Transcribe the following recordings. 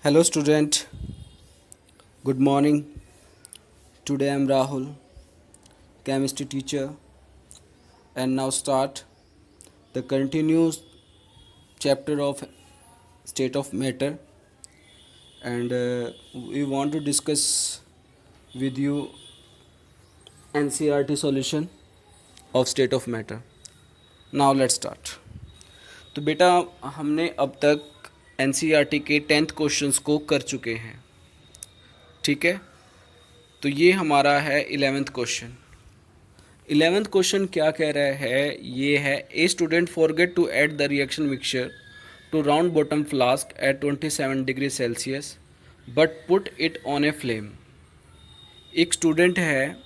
Hello, student. Good morning. Today I am Rahul, chemistry teacher, and now start the continuous chapter of state of matter. And we want to discuss with you NCRT solution of state of matter. Now let's start. तो बेटा हमने अब तक NCRT के 10th questions को कर चुके हैं, ठीक है। तो ये हमारा है 11th क्वेश्चन। 11th क्वेश्चन क्या कह रहा है, ये है a student forget to add the reaction mixture to round bottom flask at 27 degree Celsius but put it on a flame. एक स्टूडेंट है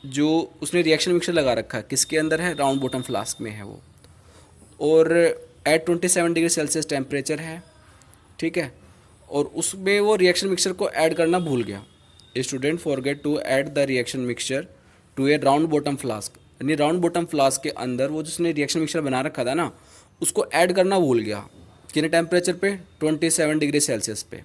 जो उसने रिएक्शन मिक्सचर लगा रखा है, किसके अंदर है, राउंड बॉटम फ्लास्क में है वो, और एट 27 डिग्री सेल्सियस टेम्परेचर है, ठीक है। और उसमें वो रिएक्शन मिक्सचर को ऐड करना भूल गया। A student forget to add the reaction mixture to a round bottom flask, यानी राउंड बॉटम फ्लास्क के अंदर वो जिसने रिएक्शन मिक्सचर बना रखा था ना, उसको ऐड करना भूल गया। कितने टेम्परेचर पे, 27 डिग्री सेल्सियस पे।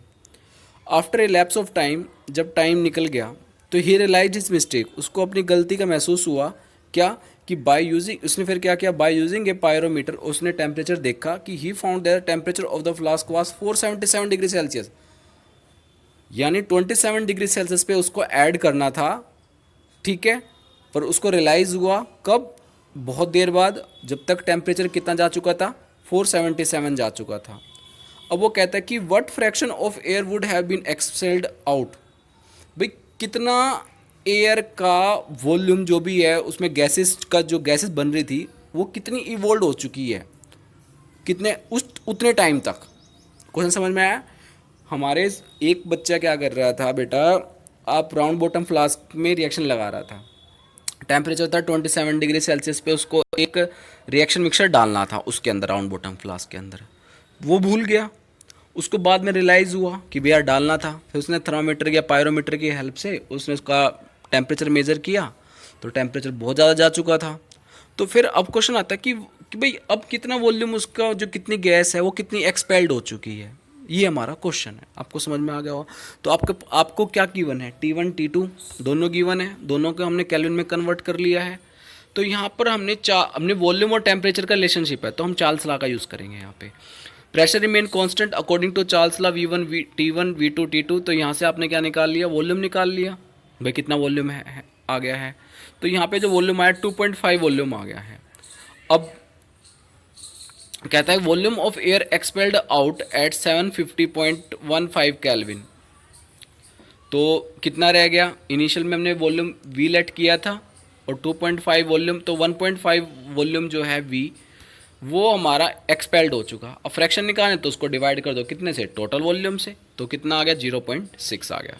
After a lapse of time, जब टाइम निकल गया तो ही रियलाइज हिज मिस्टेक, उसको अपनी गलती का महसूस हुआ। क्या कि बाय यूजिंग, उसने फिर क्या किया, बाय यूजिंग ए पायरोमीटर, उसने टेम्परेचर देखा कि he found that temperature of the flask was 477 degree Celsius, यानी 27 डिग्री सेल्सियस पे उसको ऐड करना था, ठीक है। पर उसको रियलाइज़ हुआ कब, बहुत देर बाद, जब तक टेम्परेचर कितना जा चुका था, 477 जा चुका था। अब वो कहता है कि what fraction of air would have been expelled out, भाई कितना एयर का वॉल्यूम जो भी है उसमें गैसेस का, जो गैसेस बन रही थी वो कितनी इवोल्व हो चुकी है, कितने उस उतने टाइम तक। क्वेश्चन समझ में आया। हमारे एक बच्चा क्या कर रहा था बेटा, आप राउंड बॉटम फ्लास्क में रिएक्शन लगा रहा था, टेम्परेचर था 27 डिग्री सेल्सियस पे, उसको एक रिएक्शन मिक्सर डालना था उसके अंदर, राउंड बॉटम फ्लास्क के अंदर। वो भूल गया, उसको बाद में रियलाइज़ हुआ कि भैया डालना था। फिर उसने थर्मामीटर या पायरोमीटर की हेल्प से उसने उसका टेम्परेचर मेज़र किया, तो टेम्परेचर बहुत ज़्यादा जा चुका था। तो फिर अब क्वेश्चन आता है कि भाई अब कितना वॉल्यूम, उसका जो कितनी गैस है वो कितनी एक्सपेल्ड हो चुकी है, ये हमारा क्वेश्चन है। आपको समझ में आ गया होगा। तो आपको क्या गिवन है, T1 T2 दोनों गिवन है, दोनों को हमने केल्विन में कन्वर्ट कर लिया है। तो यहाँ पर हमने वॉल्यूम और टेम्परेचर का रिलेशनशिप है, तो हम चार्ल्स लॉ का यूज़ करेंगे यहाँ पे। Pressure remain constant according to Charles law, V1 T1 V2 T2। तो यहाँ से आपने क्या निकाल लिया, वॉल्यूम निकाल लिया। भाई कितना वॉल्यूम है आ गया है, तो यहाँ पे जो वॉल्यूम आया 2.5 वॉल्यूम आ गया है। अब कहता है volume of air expelled out at 750.15 kelvin. तो कितना रह गया, इनिशियल में हमने वॉल्यूम वी लेट किया था और 2.5 वॉल्यूम, तो 1.5 वॉल्यूम जो है वी, वो हमारा एक्सपेल्ड हो चुका। अब फ्रैक्शन निकालें तो उसको डिवाइड कर दो कितने से, टोटल वॉल्यूम से, तो कितना आ गया, 0.6 आ गया।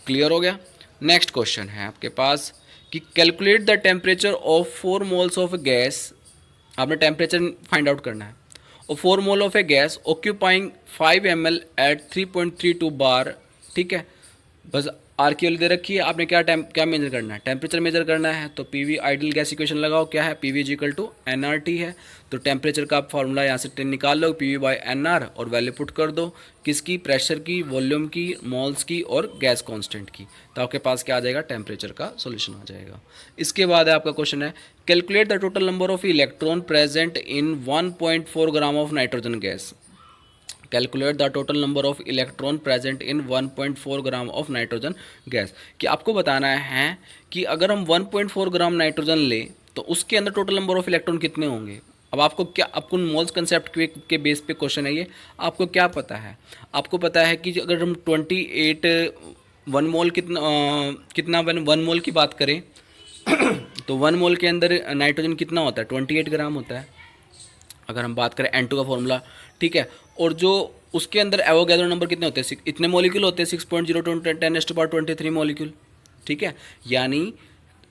क्लियर हो गया। नेक्स्ट क्वेश्चन है आपके पास कि calculate the temperature of 4 moles of gas, आपने टेम्परेचर फाइंड आउट करना है, और 4 mole of a gas occupying 5 ml at 3.32 bar, ठीक है। बस आर की वैल्यू दे रखी है, आपने क्या मेजर करना है, टेम्परेचर मेजर करना है। तो पीवी आइडियल गैस इक्वेशन लगाओ, क्या है, पीवी इक्वल टू एनआरटी है। तो टेम्परेचर का आप फॉर्मूला यहाँ से निकाल लो, पीवी बाई एनआर, और वैल्यू पुट कर दो किसकी, प्रेशर की, वॉल्यूम की, मोल्स की और गैस कांस्टेंट की। तो आपके पास क्या आ जाएगा, टेम्परेचर का सॉल्यूशन आ जाएगा। इसके बाद आपका क्वेश्चन है calculate the total number of electron present in 1.4 gram of nitrogen gas. Calculate the total number of electron present in 1.4 gram of nitrogen gas. कि आपको बताना है कि अगर हम 1.4 ग्राम नाइट्रोजन लें तो उसके अंदर टोटल नंबर ऑफ इलेक्ट्रॉन कितने होंगे। अब आपको मोल्स कंसेप्ट के बेस पे क्वेश्चन है ये। आपको क्या पता है, आपको पता है कि अगर हम 28 वन मोल कितना वन मोल की बात करें तो 1 मोल के अंदर नाइट्रोजन कितना होता है, 28 ग्राम होता है, अगर हम बात करें N2 का फॉर्मूला, ठीक है। और जो उसके अंदर एवोगैड्रो नंबर कितने होते हैं, इतने मॉलिक्यूल होते हैं, 6.02 10⁻23 मॉलिक्यूल, ठीक है। यानी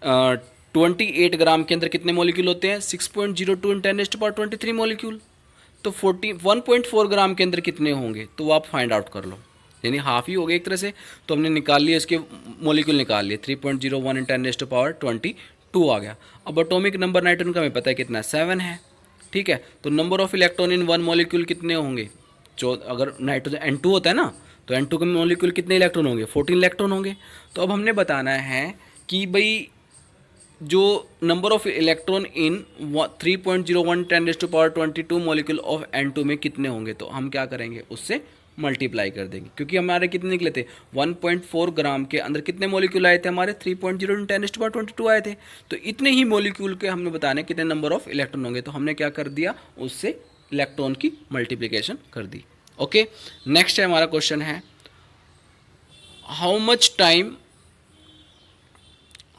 28 ग्राम के अंदर कितने मॉलिक्यूल होते हैं, 6.02 10⁻23 मॉलिक्यूल। तो 1.4 ग्राम के अंदर कितने होंगे, तो वो आप फाइंड आउट कर लो, यानी हाफ ही हो गए एक तरह से। तो हमने निकाल लिया, इसके मॉलिक्यूल निकाल लिए, 3.01 × 10⁻22 आ गया। अब एटॉमिक नंबर नाइट्रोजन का हमें पता है कितना, 7 है, ठीक है। तो number of electron in 1 molecule कितने होंगे, जो अगर नाइट्रोजन N2 होता है ना, तो N2 के मॉलिक्यूल कितने इलेक्ट्रॉन होंगे, 14 इलेक्ट्रॉन होंगे। तो अब हमने बताना है कि भाई जो number of electron in 3.01 10⁻22 molecule of N2 में कितने होंगे, तो हम क्या करेंगे, उससे मल्टीप्लाई कर देंगे, क्योंकि हमारे कितने निकले थे 1.4 ग्राम के अंदर कितने मॉलिक्यूल आए थे हमारे 3.0 10⁻22 आए थे। तो इतने ही मॉलिक्यूल के हमने बताने कितने नंबर ऑफ इलेक्ट्रॉन होंगे, तो हमने क्या कर दिया, उससे इलेक्ट्रॉन की मल्टीप्लिकेशन कर दी। ओके, नेक्स्ट है हमारा क्वेश्चन है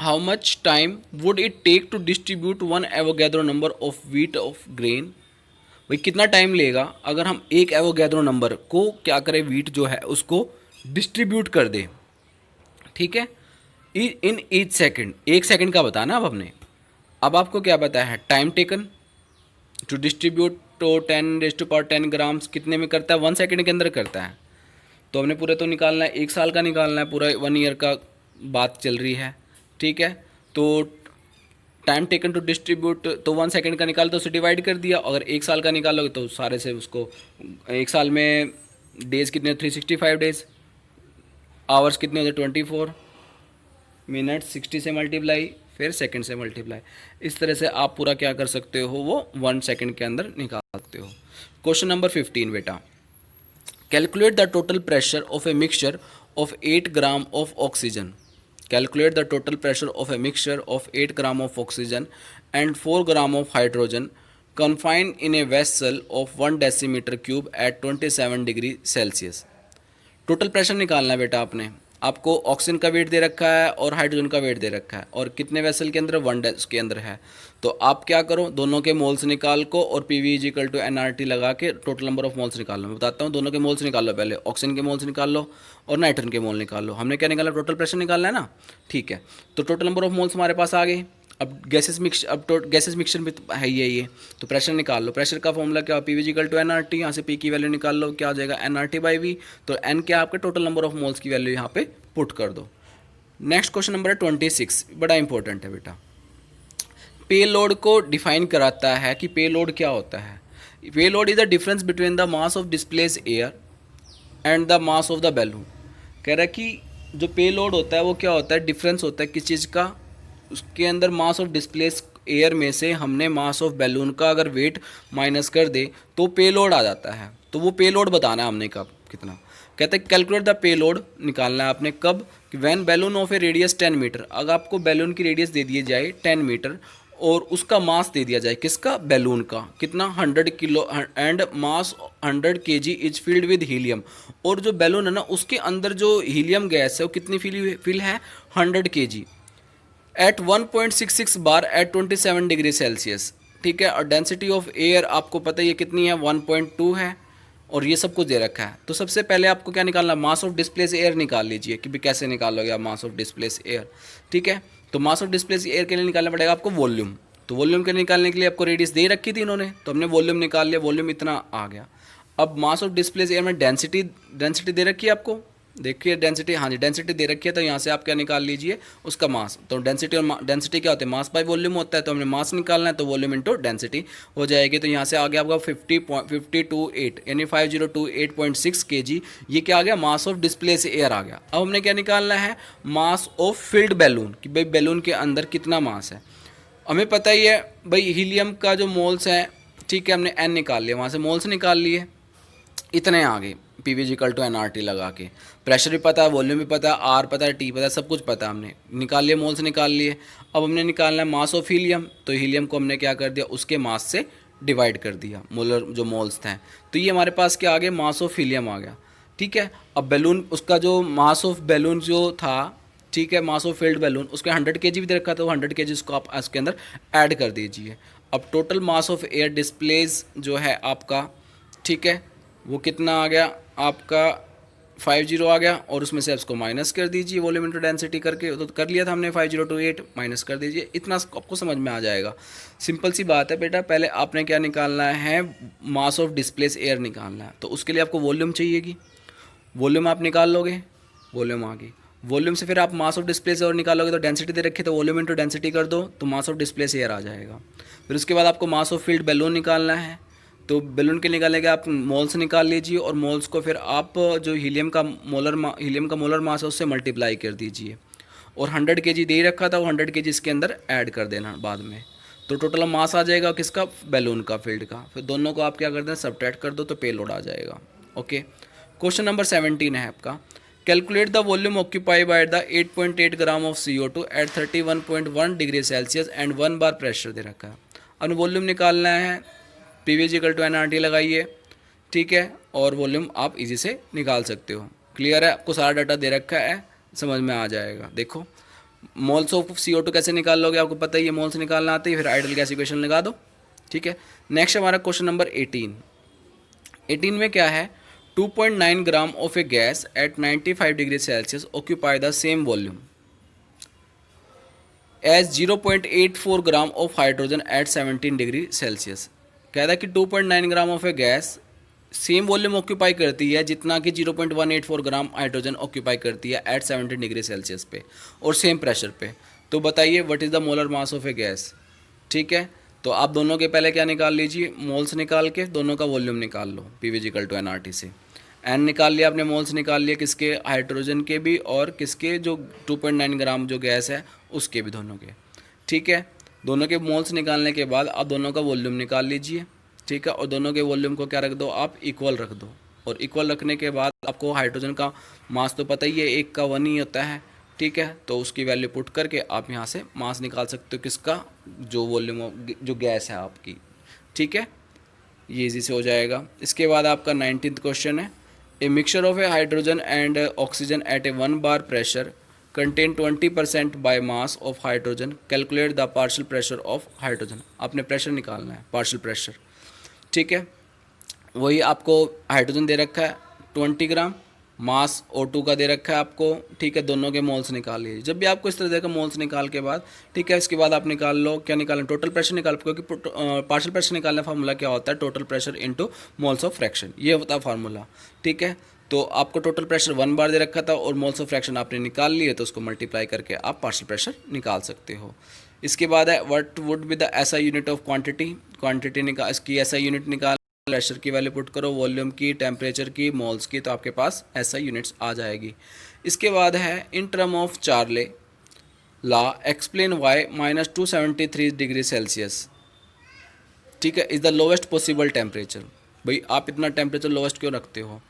how much time would it take to distribute one Avogadro number of wheat of grain। भाई कितना टाइम लेगा अगर हम एक एवोगैद्रो नंबर को क्या करें, वीट जो है उसको डिस्ट्रीब्यूट कर दें, ठीक है, इन ईच सेकेंड, एक सेकेंड का बताना अब हमने। अब आपको क्या पता है, टाइम टेकन टू डिस्ट्रीब्यूट तो 10⁻10 ग्राम्स कितने में करता है, 1 सेकेंड के अंदर करता है। तो हमने पूरे तो निकालना है, 1 साल का निकालना है, पूरा 1 ईयर का बात चल रही है, ठीक है। तो टाइम टेकन टू डिस्ट्रीब्यूट तो 1 सेकेंड का निकाल तो उसे डिवाइड कर दिया, अगर 1 साल का निकालोगे तो सारे से उसको, 1 साल में डेज कितने, 365 डेज, आवर्स कितने होते 24, मिनट 60 से मल्टीप्लाई, फिर सेकंड से मल्टीप्लाई। इस तरह से आप पूरा क्या कर सकते हो, वो 1 सेकेंड के अंदर निकाल सकते हो। क्वेश्चन नंबर 15 बेटा, calculate the total pressure of A mixture of 8 gram of oxygen. Calculate the total pressure of a mixture of 8 gram of oxygen and 4 gram of hydrogen confined in a vessel of 1 decimeter cube at 27 degree Celsius. Total pressure निकालना है बेटा आपने, आपको oxygen का wait दे रखा है और hydrogen का वेट दे रखा है, और कितने वेसल के अंदर, 1 के अंदर है। तो आप क्या करो, दोनों के मोल्स निकाल को और PV = nRT लगा के टोटल नंबर ऑफ मोल्स निकाल लो। मैं बताता हूँ, दोनों के मोल्स निकाल लो, पहले ऑक्सीजन के मोल्स निकाल लो और नाइट्रोजन के मोल निकाल लो। हमने क्या निकाला, टोटल प्रेशर निकालना है ना, ठीक है। तो टोटल नंबर ऑफ मोल्स हमारे पास आ गए। अब गैसेस मिक्सचर में है ये, तो प्रेशर निकाल लो। प्रेशर का फॉर्मूला क्या, PV = nRT, यहाँ से P की वैल्यू निकाल लो, क्या आ जाएगा nRT/V। तो n क्या आपका टोटल नंबर ऑफ मोल्स की वैल्यू यहाँ पे पुट कर दो। नेक्स्ट क्वेश्चन नंबर है 26, बड़ा इंपॉर्टेंट है बेटा। पे लोड को डिफाइन कराता है कि पे लोड क्या होता है। पे load is the difference between the mass of displace air and the mass of the balloon. कह रहा है कि जो पे लोड होता है वो क्या होता है, डिफरेंस होता है किस चीज़ का, उसके अंदर मास ऑफ डिस्प्लेस एयर में से हमने मास ऑफ बैलून का अगर वेट माइनस कर दे तो पे लोड आ जाता है। तो वो पे लोड बताना है हमने कब कितना। कहते हैं कैलकुलेट द पे लोड निकालना है आपने कब, when balloon of a radius 10 metre. अगर आपको बैलून की रेडियस दे दिए जाए 10 मीटर और उसका मास दे दिया जाए, किसका, बैलून का, कितना, 100 kilo, and mass 100 kg is filled with helium. और जो बैलून है ना उसके अंदर जो हीलियम गैस है वो कितनी फिल है, 100 kg एट 1.66 बार एट 27 डिग्री सेल्सियस, ठीक है। और डेंसिटी ऑफ एयर आपको पता है ये कितनी है, 1.2 है, और ये सब कुछ दे रखा है। तो सबसे पहले आपको क्या निकालना, मास ऑफ डिस्प्लेस एयर निकाल लीजिए कि भी कैसे निकालोगे आप मास ऑफ डिस्प्लेस एयर, ठीक है। तो मास ऑफ डिस्प्लेस एयर के लिए निकालना पड़ेगा आपको वॉल्यूम। तो वॉल्यूम के निकालने के लिए आपको रेडियस दे रखी थी इन्होंने, तो हमने वॉल्यूम निकाल लिया, वॉल्यूम इतना आ गया। अब मास ऑफ डिस्प्लेस एयर में डेंसिटी दे रखी है आपको, देखिए डेंसिटी, हाँ जी डेंसिटी दे रखी है। तो यहाँ से आप क्या निकाल लीजिए, उसका मास। तो डेंसिटी और डेंसिटी क्या होता है, मास बाय वॉल्यूम होता है। तो हमने मास निकालना है तो वॉल्यूम इंटू डेंसिटी हो जाएगी। तो यहाँ से आ गया आपका 50.528 यानी 5028.6 kg। ये क्या आ गया, मास ऑफ डिस्प्लेस एयर आ गया। अब हमने क्या निकालना है, मास ऑफ फिल्ड बैलून, कि भाई बैलून के अंदर कितना मास है। हमें पता ही है भाई हीलियम का जो मोल्स है, ठीक है, हमने n निकाल लिया, वहाँ से मोल्स निकाल लिए, इतने आ गए, PV = nRT लगा के। प्रेशर भी पता है, वॉल्यूम भी पता है, R पता है, T पता है, सब कुछ पता है, हमने निकाल लिए, मोल्स निकाल लिए। अब हमने निकालना है मास ऑफ हीलियम। तो हीलियम को हमने क्या कर दिया, उसके मास से डिवाइड कर दिया, मोलर जो मोल्स थे। तो ये हमारे पास क्या आ गया, मास ऑफ हीलियम आ गया, ठीक है। अब बैलून, उसका जो मास ऑफ बैलून जो था, ठीक है, मास ऑफ फिल्ड बैलून, उसके 100 kg भी दे रखा था, तो 100 kg उसको आप इसके अंदर ऐड कर दीजिए। अब total mass of air displace जो है आपका, ठीक है, वो कितना आ गया आपका 50 आ गया, और उसमें से इसको माइनस कर दीजिए वॉल्यूम इंटू डेंसिटी करके। तो कर लिया था हमने, 5028 माइनस कर दीजिए, इतना आपको समझ में आ जाएगा। सिंपल सी बात है बेटा, पहले आपने क्या निकालना है, मास ऑफ डिस्प्लेस एयर निकालना है। तो उसके लिए आपको वॉल्यूम चाहिएगी, वॉल्यूम आप निकाल लोगे, वॉल्यूम आ गई। वॉल्यूम से फिर आप मास ऑफ डिस्प्लेस एयर निकालोगे, तो डेंसिटी दे रखी है, तो वॉल्यूम इंटू डेंसिटी कर दो, तो मास ऑफ डिस्प्लेस एयर आ जाएगा। फिर उसके बाद आपको मास ऑफ फील्ड बैलून निकालना है। तो बैलून के निकालने के आप मोल्स निकाल लीजिए और मोल्स को फिर आप जो हीलियम का मोलर मास है उससे मल्टीप्लाई कर दीजिए और 100 केजी दे ही रखा था वो 100 केजी इसके अंदर ऐड कर देना बाद में, तो टोटल मास आ जाएगा किसका, बैलून का, फील्ड का। फिर दोनों को आप क्या कर दें, सब्ट्रैक्ट कर दो तो पेलोड आ जाएगा। ओके, क्वेश्चन नंबर 17 है आपका, calculate the volume occupy by the 8.8 gram of CO2 at 31.1 degree Celsius and 1 bar pressure दे रखा है। अब वॉल्यूम निकालना है, PV = nRT लगाइए, ठीक है, और वॉल्यूम आप इजी से निकाल सकते हो। क्लियर है, आपको सारा डाटा दे रखा है, समझ में आ जाएगा। देखो मोल्स ऑफ CO2 कैसे निकाल लोगे, आपको पता ही है, मोल्स निकालना आती है, फिर आइडियल गैस इक्वेशन लगा दो, ठीक है। नेक्स्ट हमारा क्वेश्चन नंबर 18 में क्या है, 2.9 gram of a gas at 95 degree Celsius occupy the same volume as 0.84 gram of hydrogen at 17 degree Celsius. कहता है कि 2.9 gram of a gas same volume occupy करती है जितना कि 0.184 ग्राम हाइड्रोजन ऑक्यूपाई करती है एट 17 डिग्री सेल्सियस पे और सेम प्रेशर पे। तो बताइए what is the molar mass of a gas, ठीक है। तो आप दोनों के पहले क्या निकाल लीजिए, मोल्स निकाल के दोनों का वॉल्यूम निकाल लो, PV = nRT से। एन निकाल लिया आपने, मोल्स निकाल लिए किसके, हाइड्रोजन के भी और किसके, जो 2.9 ग्राम जो गैस है उसके भी, दोनों के, ठीक है। दोनों के मोल्स निकालने के बाद आप दोनों का वॉल्यूम निकाल लीजिए, ठीक है, और दोनों के वॉल्यूम को क्या रख दो, आप इक्वल रख दो। और इक्वल रखने के बाद आपको हाइड्रोजन का मास तो पता ही है, 1 का 1 ही होता है, ठीक है। तो उसकी वैल्यू पुट करके आप यहाँ से मास निकाल सकते हो किसका, जो वॉल्यूम जो गैस है आपकी, ठीक है, ये इजी से हो जाएगा। इसके बाद आपका 19th क्वेश्चन है, a mixture of a hydrogen and oxygen at a 1 bar pressure contain 20% by mass of hydrogen, calculate the partial pressure of hydrogen. आपने प्रेशर निकालना है, पार्शियल प्रेशर, ठीक है। वही आपको हाइड्रोजन दे रखा है 20 ग्राम, मास O2 का दे रखा है आपको, ठीक है। दोनों के मोल्स निकाल लीजिए। जब भी आपको इस तरह देखा मोल्स निकाल के बाद, ठीक है, इसके बाद आप निकाल लो, क्या निकालना, टोटल प्रेशर निकाल, क्योंकि पार्शियल प्रेशर निकालने का फार्मूला क्या होता है, total pressure into moles of fraction, ये होता है फार्मूला, ठीक है। तो आपको टोटल प्रेशर 1 बार दे रखा था और मोल्स ऑफ फ्रैक्शन आपने निकाल लिए, तो उसको मल्टीप्लाई करके आप पार्शियल प्रेशर निकाल सकते हो। इसके बाद है what would be the SI unit of quantity निकाल, इसकी SI यूनिट निकाल, प्रेशर की वैल्यू पुट करो, वॉल्यूम की, टेम्परेचर की, मोल्स की, तो आपके पास SI यूनिट्स आ जाएगी। इसके बाद है in term of Charlie law explain why -273 degree Celsius, ठीक है, is the lowest possible temperature. भाई आप इतना टेम्परेचर लोवेस्ट क्यों रखते हो।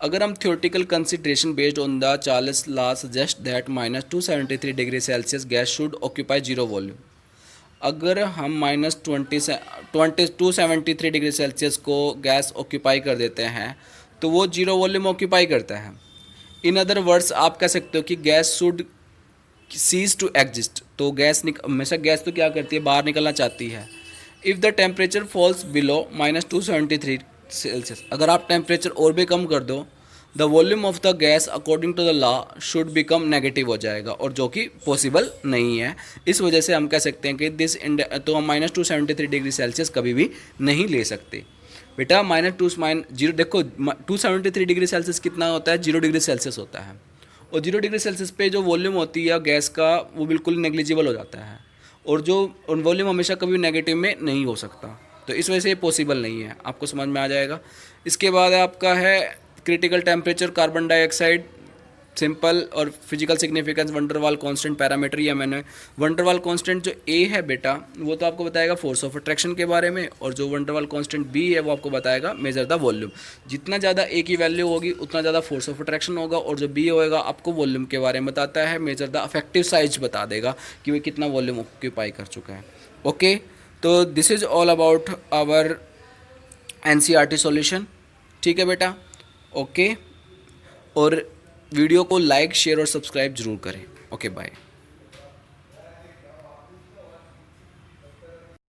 अगर हम theoretical consideration based on the Charles law suggest that -273 degree Celsius gas should occupy 0 volume. अगर हम -273 डिग्री सेल्सियस को गैस ऑक्यूपाई कर देते हैं तो वो 0 वॉल्यूम ऑक्यूपाई करता है। इन अदर वर्ड्स आप कह सकते हो कि gas should cease to exist. तो हमेशा गैस तो क्या करती है, बाहर निकलना चाहती है। If the temperature falls below -273 Celsius, अगर आप टेम्परेचर और भी कम कर दो, the volume of the gas according to the law should become negative हो जाएगा, और जो कि पॉसिबल नहीं है। इस वजह से हम कह सकते हैं कि तो हम -273 डिग्री सेल्सियस कभी भी नहीं ले सकते। बेटा -0 देखो 273 डिग्री सेल्सियस कितना होता है, 0 डिग्री सेल्सियस होता है, और 0 डिग्री सेल्सियस पे जो वॉल्यूम होती है गैस का वो बिल्कुल नेग्लिजिबल हो जाता है, और जो वॉल्यूम हमेशा कभी नेगेटिव में नहीं हो सकता। तो इस वजह से ये पॉसिबल नहीं है, आपको समझ में आ जाएगा। इसके बाद आपका है critical temperature carbon dioxide, simple और physical significance, van der Waals constant parameter. या मैंने वंडरवाल कांस्टेंट जो A है बेटा वो तो आपको बताएगा फोर्स ऑफ अट्रैक्शन के बारे में, और जो वंडरवाल कांस्टेंट B है वो आपको बताएगा मेजर द वॉल्यूम। जितना ज़्यादा A की वैल्यू होगी उतना ज़्यादा फोर्स ऑफ अट्रैक्शन होगा, और जो B होएगा आपको वॉल्यूम के बारे में बताता है, मेजर द अफेक्टिव साइज बता देगा कि वो कितना वॉल्यूम ऑक्यूपाई कर चुका है। ओके, तो this is all about our NCERT solution, ठीक है बेटा। ओके, और वीडियो को लाइक, शेयर और सब्सक्राइब जरूर करें। Okay, bye.